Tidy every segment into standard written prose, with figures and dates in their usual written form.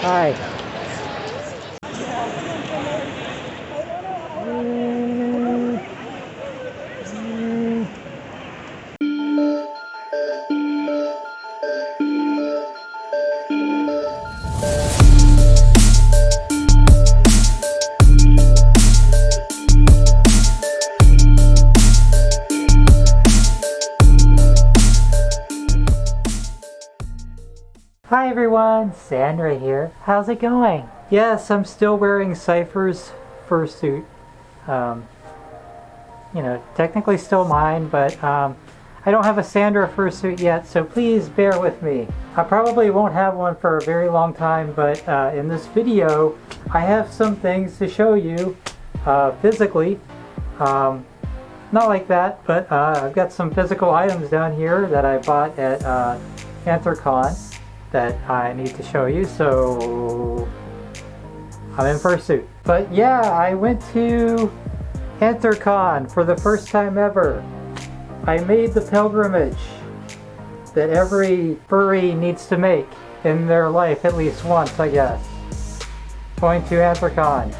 Hi. Hi everyone, Sandra here. How's it going? Yes, I'm still wearing Cypher's fursuit. Technically still mine, but I don't have a Sandra fursuit yet, so please bear with me. I probably won't have one for a very long time, but in this video, I have some things to show you physically. Not like that, but I've got some physical items down here that I bought at Anthrocon that I need to show you, so I'm in fursuit. But yeah, I went to Anthrocon for the first time ever. I made the pilgrimage that every furry needs to make in their life at least once, I guess. Going to Anthrocon.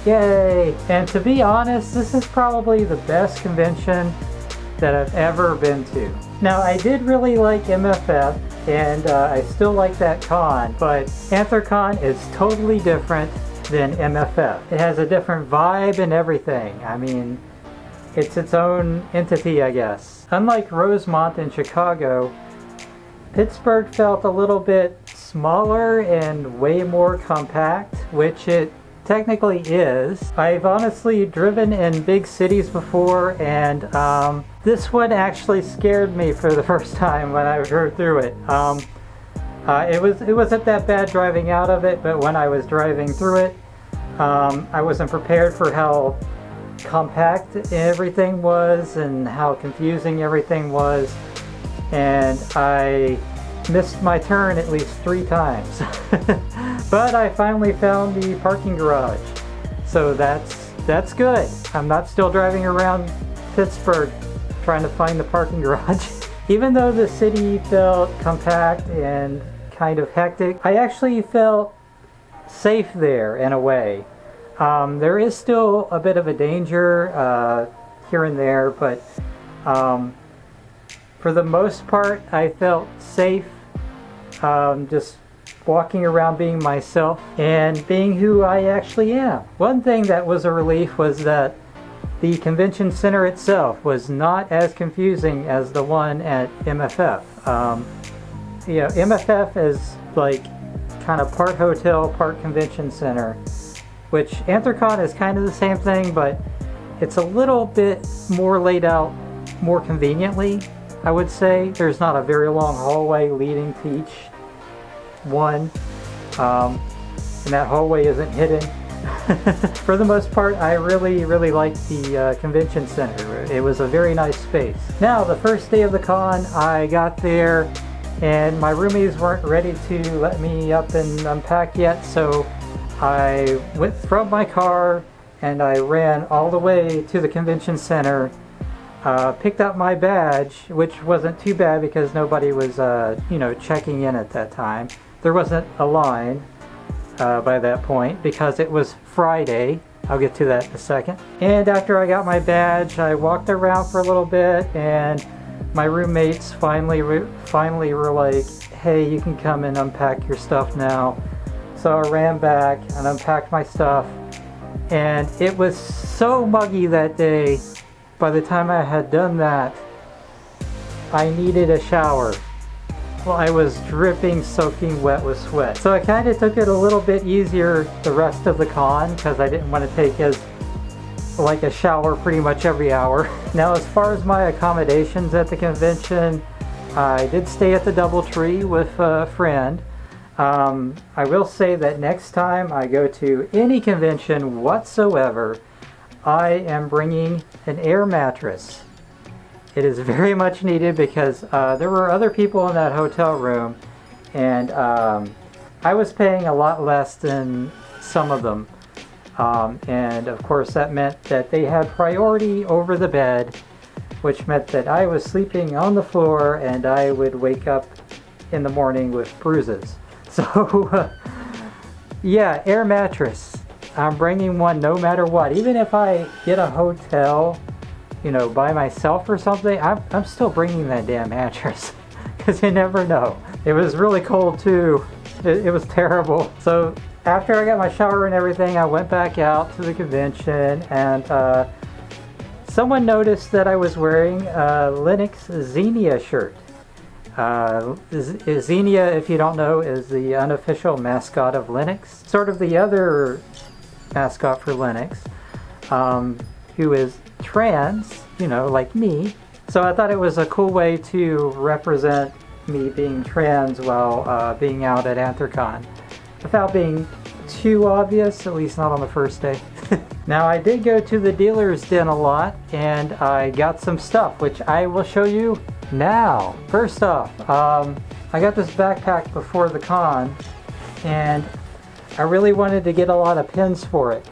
Yay! And to be honest, this is probably the best convention that I've ever been to. Now, I did really like MFF, and I still like that con, but Anthrocon is totally different than MFF. It has a different vibe and everything. I mean, it's its own entity, I guess. Unlike Rosemont in Chicago, Pittsburgh felt a little bit smaller and way more compact, which it technically is. I've honestly driven in big cities before, and this one actually scared me for the first time when I drove through it. It wasn't that bad driving out of it, but when I was driving through it, I wasn't prepared for how compact everything was and how confusing everything was, and I missed my turn at least 3 times. But I finally found the parking garage, so that's good. I'm not still driving around Pittsburgh trying to find the parking garage. Even though the city felt compact and kind of hectic, I actually felt safe there in a way. There is still a bit of a danger here and there, but for the most part I felt safe, just walking around being myself and being who I actually am. One thing that was a relief was that the convention center itself was not as confusing as the one at MFF. MFF is like kind of part hotel, part convention center, which Anthrocon is kind of the same thing, but it's a little bit more laid out more conveniently, I would say. There's not a very long hallway leading to each one, and that hallway isn't hidden. For the most part, I really liked the convention center. It was a very nice space. Now, the first day of the con, I got there and my roomies weren't ready to let me up and unpack yet, so I went from my car and I ran all the way to the convention center, picked up my badge, which wasn't too bad because nobody was checking in at that time. There wasn't a line by that point because it was Friday. I'll get to that in a second. And after I got my badge, I walked around for a little bit, and my roommates finally were like, hey, you can come and unpack your stuff now. So I ran back and unpacked my stuff, and it was so muggy that day. By the time I had done that, I needed a shower. Well, I was dripping, soaking wet with sweat. So I kind of took it a little bit easier the rest of the con because I didn't want to take like a shower pretty much every hour. Now, as far as my accommodations at the convention, I did stay at the DoubleTree with a friend. I will say that next time I go to any convention whatsoever, I am bringing an air mattress. It is very much needed because there were other people in that hotel room, and I was paying a lot less than some of them. And of course that meant that they had priority over the bed, which meant that I was sleeping on the floor and I would wake up in the morning with bruises. So Yeah, air mattress. I'm bringing one no matter what. Even if I get a hotel, you know, by myself or something, I'm still bringing that damn mattress. Because you never know. It was really cold too. It was terrible. So after I got my shower and everything, I went back out to the convention, and someone noticed that I was wearing a Linux Xenia shirt. Xenia, if you don't know, is the unofficial mascot of Linux. Sort of the other mascot for Linux, who is trans, you know, like me. So I thought it was a cool way to represent me being trans while being out at Anthrocon, without being too obvious, at least not on the first day. Now I did go to the dealer's den a lot, and I got some stuff, which I will show you now. First off, I got this backpack before the con, and I really wanted to get a lot of pins for it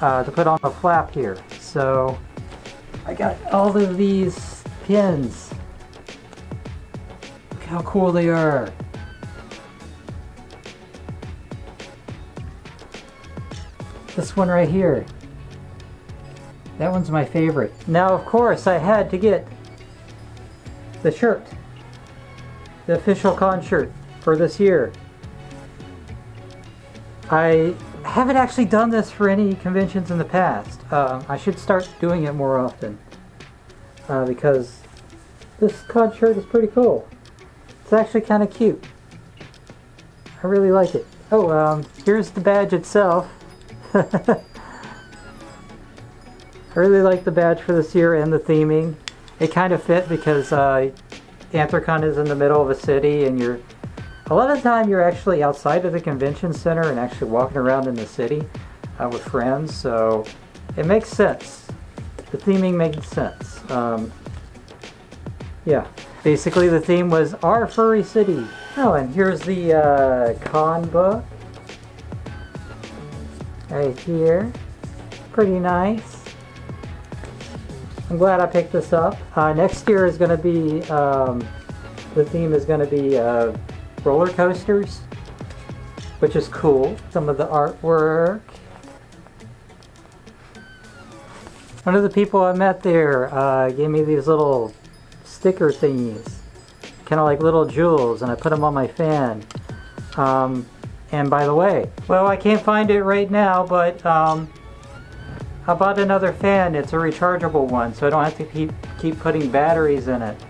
to put on the flap here. So I got all of these pins. Look how cool they are. This one right here. That one's my favorite. Now, of course, I had to get the shirt. The official con shirt for this year. I haven't actually done this for any conventions in the past. I should start doing it more often. Because this con shirt is pretty cool. It's actually kind of cute. I really like it. Oh, here's the badge itself. I really like the badge for this year and the theming. It kind of fit because Anthrocon is in the middle of a city, and a lot of the time you're actually outside of the convention center and actually walking around in the city with friends, so it makes sense. The theming makes sense. Yeah, basically the theme was our furry city. Oh, and here's the con book. Right here. Pretty nice. I'm glad I picked this up. Next year is going to be, the theme is going to be roller coasters, which is cool. Some of the artwork. One of the people I met there gave me these little sticker thingies, kind of like little jewels, and I put them on my fan. And by the way, well, I can't find it right now, but I bought another fan. It's a rechargeable one, so I don't have to keep putting batteries in it.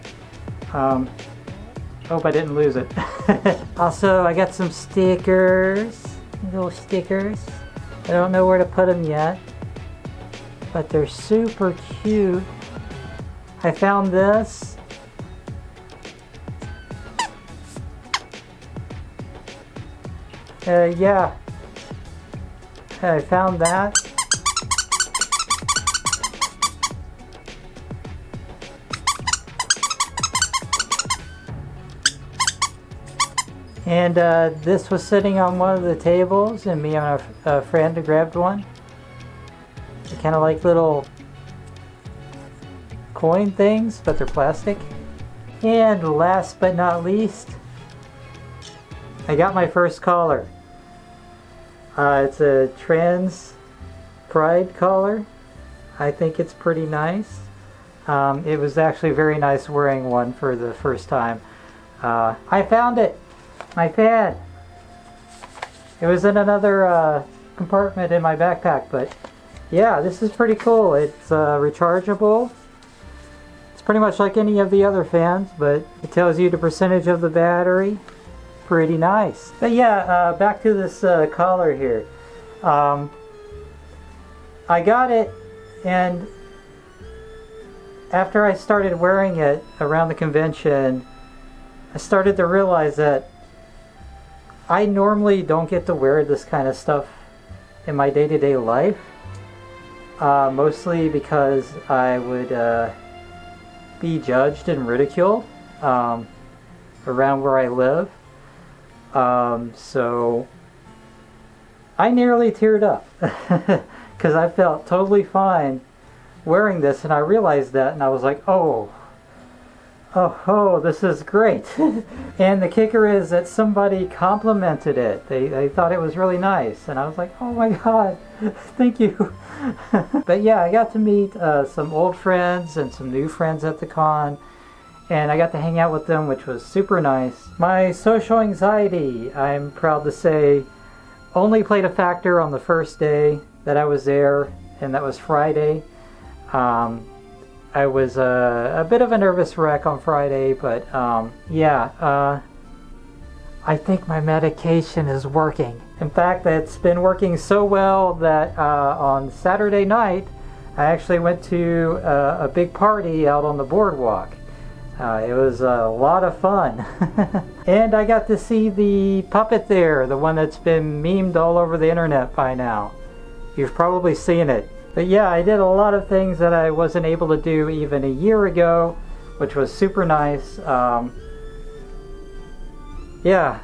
Hope I didn't lose it. Also, I got some stickers, little stickers. I don't know where to put them yet, but they're super cute. I found this. Yeah, I found that. And this was sitting on one of the tables, and me and a friend grabbed one. They're kind of like little coin things, but they're plastic. And last but not least, I got my first collar. It's a trans pride collar. I think it's pretty nice. It was actually very nice wearing one for the first time. I found it! My fan! It was in another compartment in my backpack, but yeah, this is pretty cool. It's rechargeable. It's pretty much like any of the other fans, but it tells you the percentage of the battery. Pretty nice. But yeah, back to this collar here. I got it, and after I started wearing it around the convention, I started to realize that I normally don't get to wear this kind of stuff in my day-to-day life. Mostly because I would be judged and ridiculed around where I live. So I nearly teared up because I felt totally fine wearing this, and I realized that, and I was like, oh, Oh, this is great. And the kicker is that somebody complimented it. They thought it was really nice. And I was like, oh my God, thank you. But yeah, I got to meet some old friends and some new friends at the con. And I got to hang out with them, which was super nice. My social anxiety, I'm proud to say, only played a factor on the first day that I was there, and that was Friday. I was a bit of a nervous wreck on Friday, but yeah, I think my medication is working. In fact, it's been working so well that on Saturday night, I actually went to a big party out on the boardwalk. It was a lot of fun. And I got to see the puppet there, the one that's been memed all over the internet by now. You've probably seen it. But yeah, I did a lot of things that I wasn't able to do even a year ago, which was super nice. Yeah,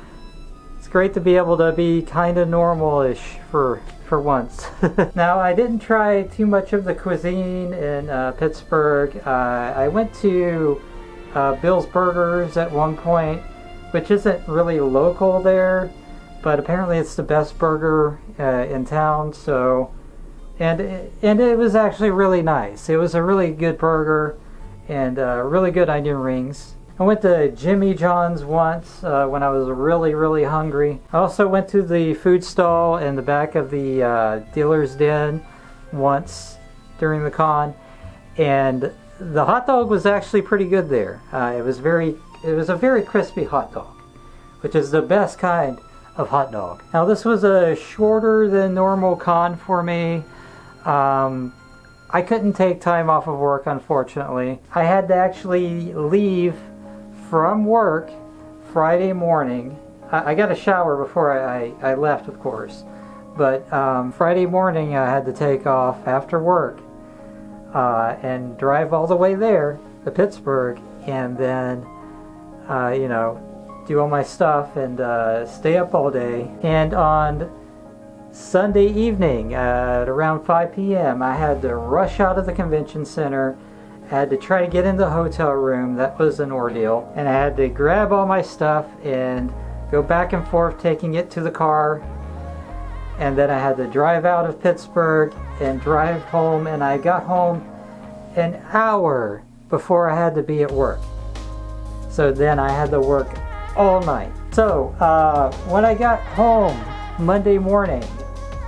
it's great to be able to be kind of normal-ish for once. Now, I didn't try too much of the cuisine in Pittsburgh. I went to Bill's Burgers at one point, which isn't really local there, but apparently it's the best burger in town. So, and it was actually really nice. It was a really good burger and really good onion rings. I went to Jimmy John's once when I was really hungry. I also went to the food stall in the back of the dealer's den once during the con, and the hot dog was actually pretty good there. It was a very crispy hot dog, which is the best kind of hot dog. Now, this was a shorter than normal con for me. I couldn't take time off of work, unfortunately. I had to actually leave from work Friday morning. I got a shower before I left, of course. But Friday morning I had to take off after work and drive all the way there to Pittsburgh, and then do all my stuff and stay up all day. And on Sunday evening at around 5 p.m. I had to rush out of the convention center. I had to try to get in the hotel room. That was an ordeal. And I had to grab all my stuff and go back and forth taking it to the car. And then I had to drive out of Pittsburgh and drive home. And I got home an hour before I had to be at work. So then I had to work all night. So when I got home Monday morning,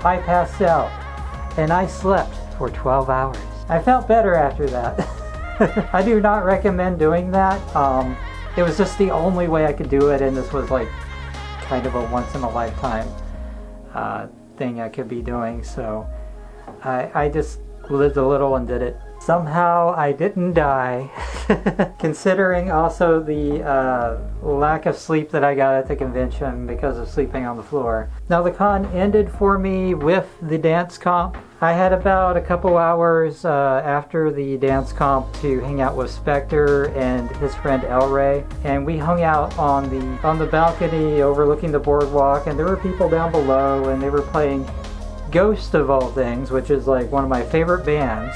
I passed out and I slept for 12 hours. I felt better after that. I do not recommend doing that. It was just the only way I could do it, and this was like kind of a once in a lifetime thing I could be doing. So I just lived a little and did it. Somehow I didn't die, considering also the lack of sleep that I got at the convention because of sleeping on the floor. Now, the con ended for me with the dance comp. I had about a couple hours after the dance comp to hang out with Spectre and his friend El Ray, and we hung out on the balcony overlooking the boardwalk, and there were people down below, and they were playing Ghost of all things, which is like one of my favorite bands.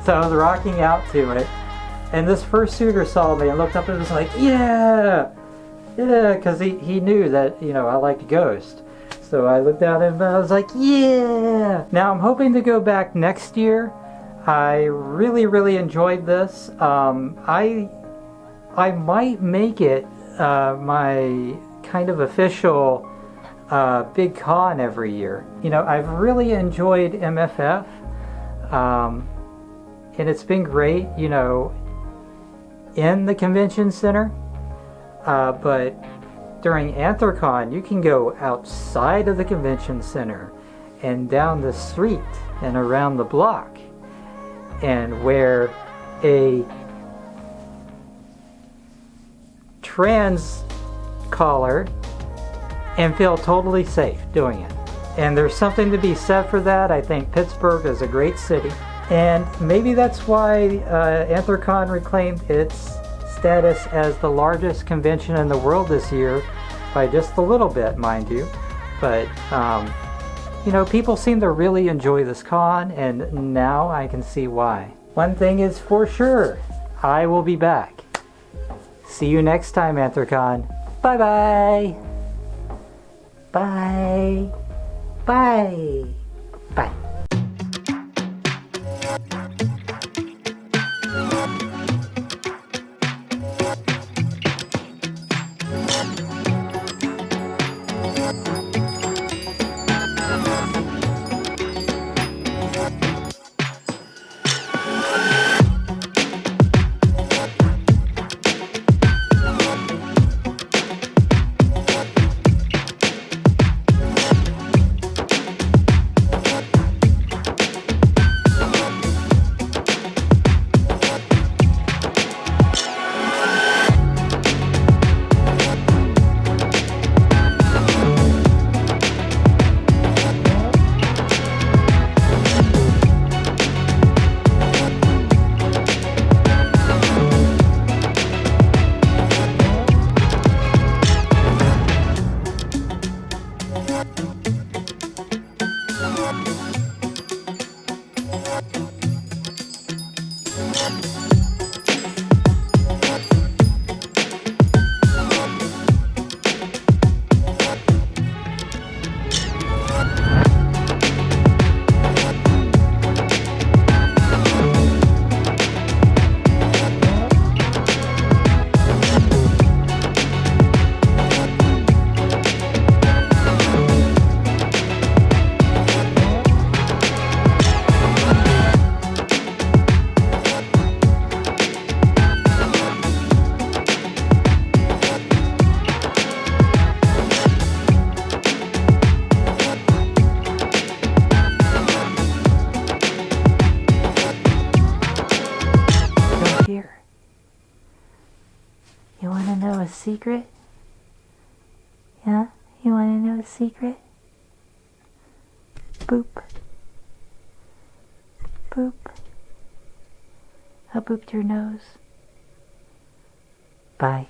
So I was rocking out to it, and this fursuiter saw me and looked up and was like, yeah, because he knew that, I liked Ghost. So I looked at him and I was like, yeah. Now I'm hoping to go back next year. I really enjoyed this. I might make it my kind of official big con every year. I've really enjoyed MFF. And it's been great, in the convention center, but during Anthrocon you can go outside of the convention center and down the street and around the block and wear a trans collar and feel totally safe doing it. And there's something to be said for that. I think Pittsburgh is a great city. And maybe that's why Anthrocon reclaimed its status as the largest convention in the world this year, by just a little bit, mind you. But, people seem to really enjoy this con, and now I can see why. One thing is for sure, I will be back. See you next time, Anthrocon. Bye-bye. Bye. Bye. Bye. Here. You want to know a secret? Yeah? You want to know a secret? Boop. Boop. I booped your nose. Bye.